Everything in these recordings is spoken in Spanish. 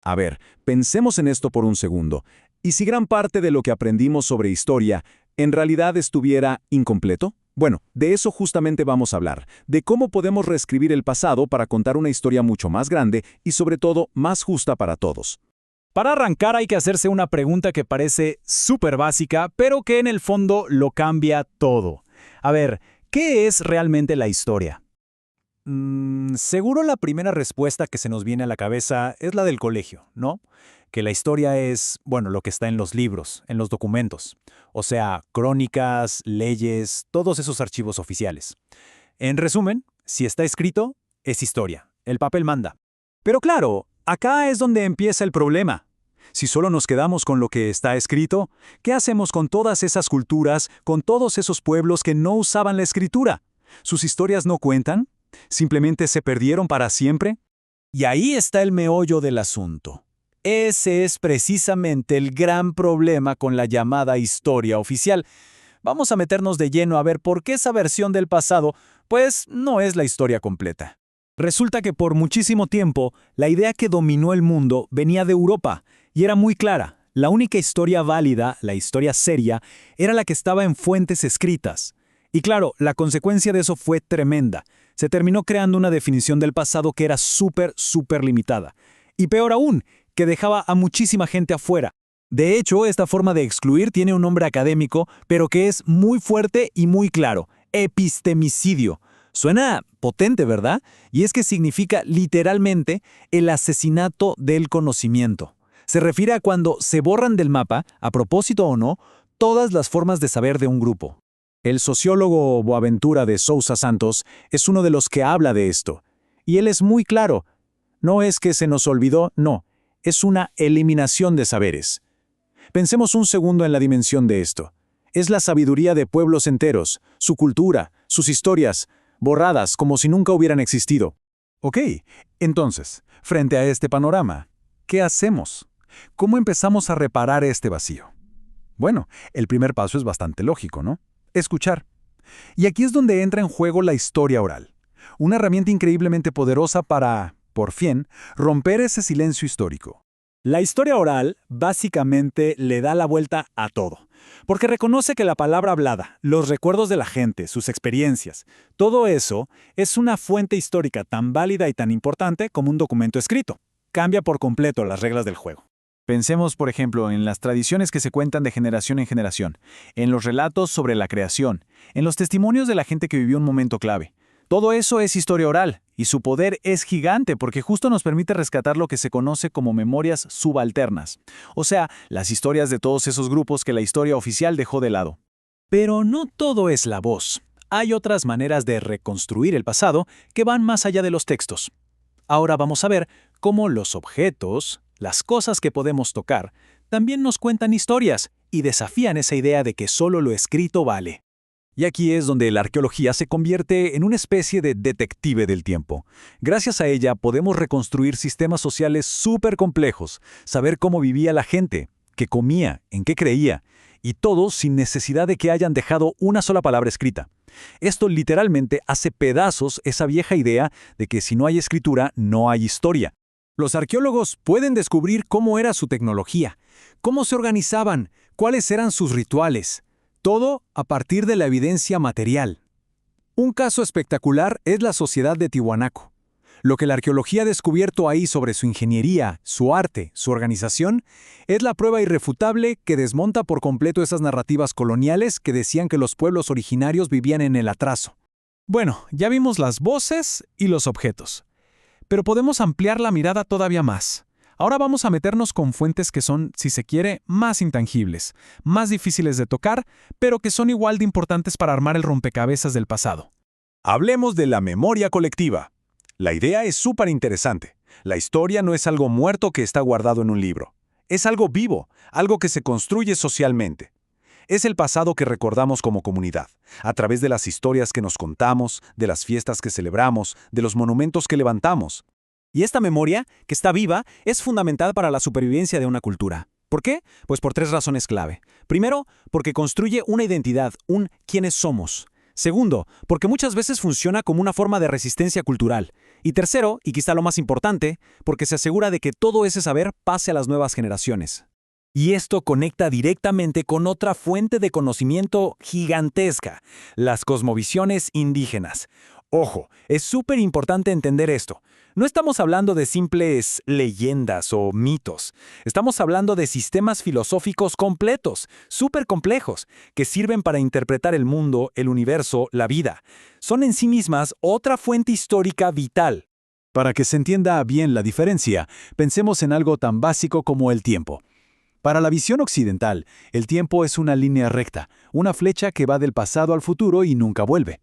A ver, pensemos en esto por un segundo. ¿Y si gran parte de lo que aprendimos sobre historia en realidad estuviera incompleto? Bueno, de eso justamente vamos a hablar, de cómo podemos reescribir el pasado para contar una historia mucho más grande y sobre todo más justa para todos. Para arrancar hay que hacerse una pregunta que parece súper básica, pero que en el fondo lo cambia todo. A ver, ¿qué es realmente la historia? Seguro la primera respuesta que se nos viene a la cabeza es la del colegio, ¿no? Que la historia es, bueno, lo que está en los libros, en los documentos. O sea, crónicas, leyes, todos esos archivos oficiales. En resumen, si está escrito, es historia. El papel manda. Pero claro, acá es donde empieza el problema. Si solo nos quedamos con lo que está escrito, ¿qué hacemos con todas esas culturas, con todos esos pueblos que no usaban la escritura? ¿Sus historias no cuentan? ¿Simplemente se perdieron para siempre? Y ahí está el meollo del asunto. Ese es precisamente el gran problema con la llamada historia oficial. Vamos a meternos de lleno a ver por qué esa versión del pasado, pues, no es la historia completa. Resulta que por muchísimo tiempo, la idea que dominó el mundo venía de Europa, y era muy clara. La única historia válida, la historia seria, era la que estaba en fuentes escritas. Y claro, la consecuencia de eso fue tremenda. Se terminó creando una definición del pasado que era súper limitada. Y peor aún, que dejaba a muchísima gente afuera. De hecho, esta forma de excluir tiene un nombre académico, pero que es muy fuerte y muy claro: epistemicidio. Suena potente, ¿verdad? Y es que significa literalmente el asesinato del conocimiento. Se refiere a cuando se borran del mapa, a propósito o no, todas las formas de saber de un grupo. El sociólogo Boaventura de Sousa Santos es uno de los que habla de esto. Y él es muy claro. No es que se nos olvidó, no. Es una eliminación de saberes. Pensemos un segundo en la dimensión de esto. Es la sabiduría de pueblos enteros, su cultura, sus historias, borradas como si nunca hubieran existido. Ok, entonces, frente a este panorama, ¿qué hacemos? ¿Cómo empezamos a reparar este vacío? Bueno, el primer paso es bastante lógico, ¿no? Escuchar. Y aquí es donde entra en juego la historia oral. Una herramienta increíblemente poderosa para, por fin, romper ese silencio histórico. La historia oral básicamente le da la vuelta a todo, porque reconoce que la palabra hablada, los recuerdos de la gente, sus experiencias, todo eso es una fuente histórica tan válida y tan importante como un documento escrito. Cambia por completo las reglas del juego. Pensemos, por ejemplo, en las tradiciones que se cuentan de generación en generación, en los relatos sobre la creación, en los testimonios de la gente que vivió un momento clave. Todo eso es historia oral, y su poder es gigante porque justo nos permite rescatar lo que se conoce como memorias subalternas, o sea, las historias de todos esos grupos que la historia oficial dejó de lado. Pero no todo es la voz. Hay otras maneras de reconstruir el pasado que van más allá de los textos. Ahora vamos a ver cómo los objetos, las cosas que podemos tocar, también nos cuentan historias y desafían esa idea de que solo lo escrito vale. Y aquí es donde la arqueología se convierte en una especie de detective del tiempo. Gracias a ella podemos reconstruir sistemas sociales súper complejos, saber cómo vivía la gente, qué comía, en qué creía, y todo sin necesidad de que hayan dejado una sola palabra escrita. Esto literalmente hace pedazos esa vieja idea de que si no hay escritura, no hay historia. Los arqueólogos pueden descubrir cómo era su tecnología, cómo se organizaban, cuáles eran sus rituales. Todo a partir de la evidencia material. Un caso espectacular es la sociedad de Tiwanaku. Lo que la arqueología ha descubierto ahí sobre su ingeniería, su arte, su organización, es la prueba irrefutable que desmonta por completo esas narrativas coloniales que decían que los pueblos originarios vivían en el atraso. Bueno, ya vimos las voces y los objetos. Pero podemos ampliar la mirada todavía más. Ahora vamos a meternos con fuentes que son, si se quiere, más intangibles, más difíciles de tocar, pero que son igual de importantes para armar el rompecabezas del pasado. Hablemos de la memoria colectiva. La idea es súper interesante. La historia no es algo muerto que está guardado en un libro. Es algo vivo, algo que se construye socialmente. Es el pasado que recordamos como comunidad, a través de las historias que nos contamos, de las fiestas que celebramos, de los monumentos que levantamos. Y esta memoria, que está viva, es fundamental para la supervivencia de una cultura. ¿Por qué? Pues por 3 razones clave. Primero, porque construye una identidad, un quiénes somos. Segundo, porque muchas veces funciona como una forma de resistencia cultural. Y tercero, y quizá lo más importante, porque se asegura de que todo ese saber pase a las nuevas generaciones. Y esto conecta directamente con otra fuente de conocimiento gigantesca, las cosmovisiones indígenas. Ojo, es súper importante entender esto. No estamos hablando de simples leyendas o mitos. Estamos hablando de sistemas filosóficos completos, súper complejos, que sirven para interpretar el mundo, el universo, la vida. Son en sí mismas otra fuente histórica vital. Para que se entienda bien la diferencia, pensemos en algo tan básico como el tiempo. Para la visión occidental, el tiempo es una línea recta, una flecha que va del pasado al futuro y nunca vuelve.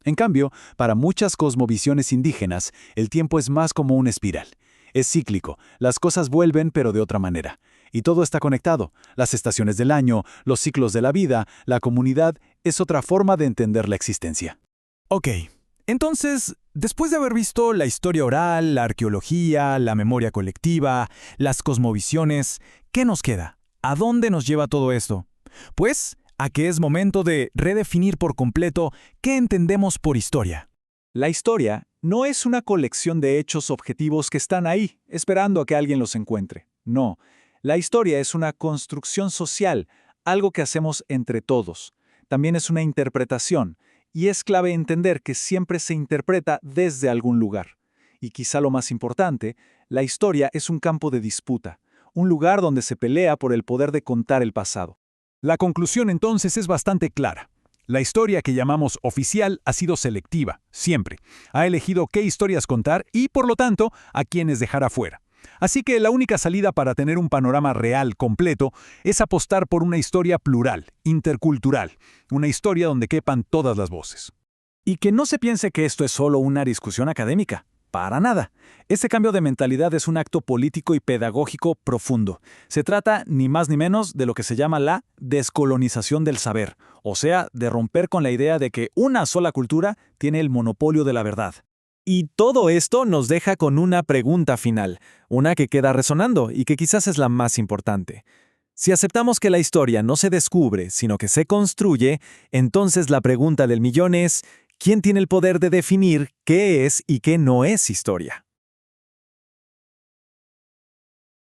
En cambio, para muchas cosmovisiones indígenas, el tiempo es más como una espiral. Es cíclico, las cosas vuelven pero de otra manera. Y todo está conectado. Las estaciones del año, los ciclos de la vida, la comunidad, es otra forma de entender la existencia. Ok, entonces, después de haber visto la historia oral, la arqueología, la memoria colectiva, las cosmovisiones, ¿qué nos queda? ¿A dónde nos lleva todo esto? Pues, a que es momento de redefinir por completo qué entendemos por historia. La historia no es una colección de hechos objetivos que están ahí, esperando a que alguien los encuentre. No, la historia es una construcción social, algo que hacemos entre todos. También es una interpretación, y es clave entender que siempre se interpreta desde algún lugar. Y quizá lo más importante, la historia es un campo de disputa, un lugar donde se pelea por el poder de contar el pasado. La conclusión entonces es bastante clara. La historia que llamamos oficial ha sido selectiva, siempre. Ha elegido qué historias contar y, por lo tanto, a quiénes dejar afuera. Así que la única salida para tener un panorama real completo es apostar por una historia plural, intercultural, una historia donde quepan todas las voces. Y que no se piense que esto es solo una discusión académica. Para nada. Este cambio de mentalidad es un acto político y pedagógico profundo. Se trata ni más ni menos de lo que se llama la descolonización del saber, o sea, de romper con la idea de que una sola cultura tiene el monopolio de la verdad. Y todo esto nos deja con una pregunta final, una que queda resonando y que quizás es la más importante. Si aceptamos que la historia no se descubre, sino que se construye, entonces la pregunta del millón es, ¿quién tiene el poder de definir qué es y qué no es historia?